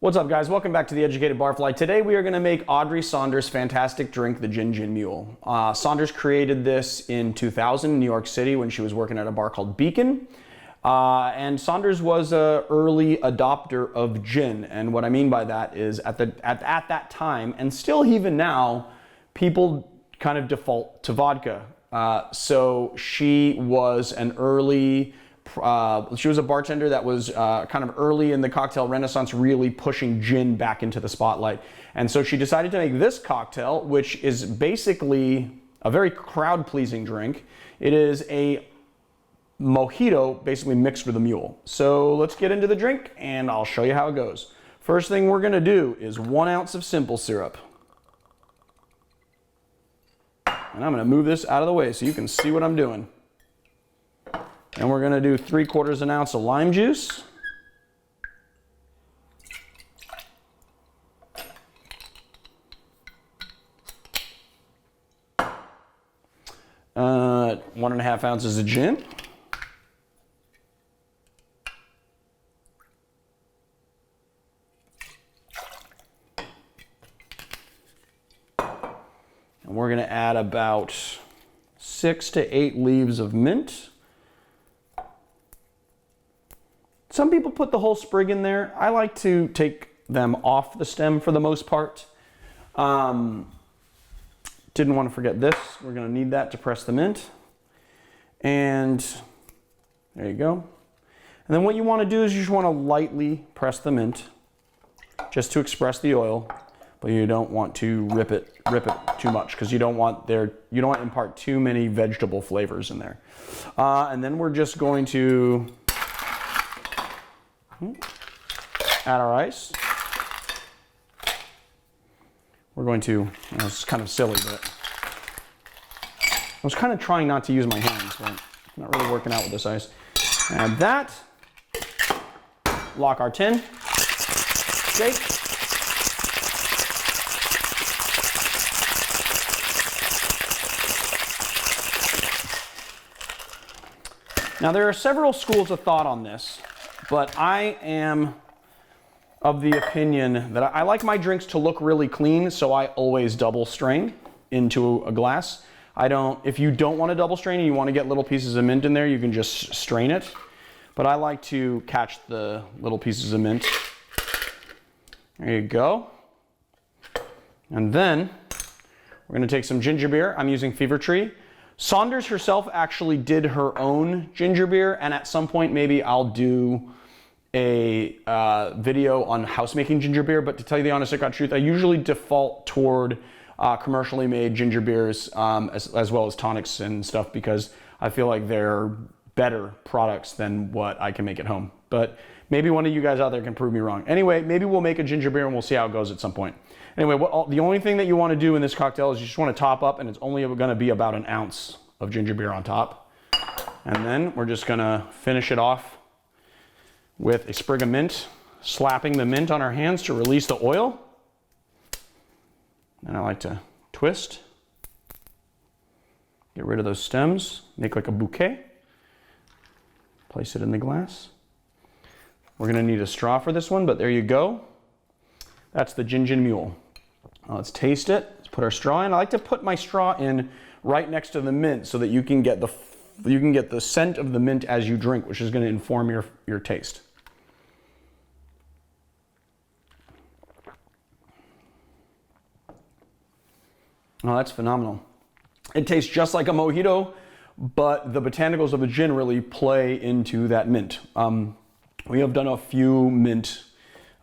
What's up, guys? Welcome back to The Educated Barfly. Today we are going to make Audrey Saunders' fantastic drink, the Gin-Gin Mule. Saunders created this in 2000 in New York City when she was working at a bar called Beacon. And Saunders was an early adopter of gin. And what I mean by that is at that time, and still even now, people kind of default to vodka. So she was an early... she was a bartender that was kind of early in the cocktail renaissance, really pushing gin back into the spotlight. And so she decided to make this cocktail, which is basically a very crowd-pleasing drink. It is a Mojito, basically mixed with a mule. So let's get into the drink, and I'll show you how it goes. First thing we're gonna do is 1 ounce of simple syrup. And I'm gonna move this out of the way so you can see what I'm doing. And we're going to do 3/4 ounce of lime juice. Uh, 1.5 ounces of gin. And we're going to add about 6 to 8 leaves of mint. Some people put the whole sprig in there. I like to take them off the stem for the most part. Didn't want to forget this. We're going to need that to press the mint. And there you go. And then what you want to do is you just want to lightly press the mint just to express the oil, but you don't want to rip it too much because you don't want to impart too many vegetable flavors in there. And then we're just going to add our ice. We're going to, it's kind of silly, but I was kind of trying not to use my hands, but it's not really working out with this ice. Add that. Lock our tin. Shake. Now there are several schools of thought on this. But I am of the opinion that I like my drinks to look really clean, so I always double strain into a glass. If you don't want to double strain and you want to get little pieces of mint in there, you can just strain it. But I like to catch the little pieces of mint. There you go. And then we're going to take some ginger beer. I'm using Fever Tree. Saunders herself actually did her own ginger beer, and at some point maybe I'll do a video on house making ginger beer, but to tell you the honest to God truth, I usually default toward commercially made ginger beers as well as tonics and stuff because I feel like they're better products than what I can make at home. But maybe one of you guys out there can prove me wrong. Anyway, maybe we'll make a ginger beer and we'll see how it goes at some point. Anyway, the only thing that you want to do in this cocktail is you just want to top up, and it's only going to be about 1 ounce of ginger beer on top. And then we're just going to finish it off with a sprig of mint, slapping the mint on our hands to release the oil. And I like to twist, get rid of those stems, make like a bouquet, place it in the glass. We're gonna need a straw for this one, but there you go. That's the Gin-Gin Mule. Now let's taste it. Let's put our straw in. I like to put my straw in right next to the mint so that you can get the scent of the mint as you drink, which is gonna inform your taste. Oh, that's phenomenal. It tastes just like a Mojito, but the botanicals of the gin really play into that mint. We have done a few mint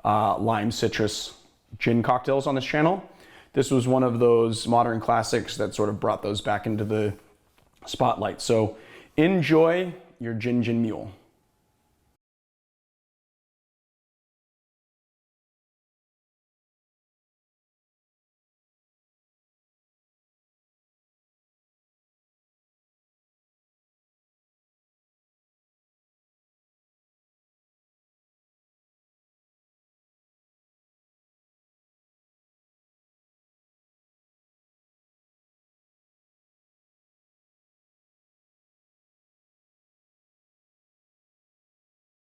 lime citrus gin cocktails on this channel. This was one of those modern classics that sort of brought those back into the spotlight. So enjoy your Gin-Gin Mule.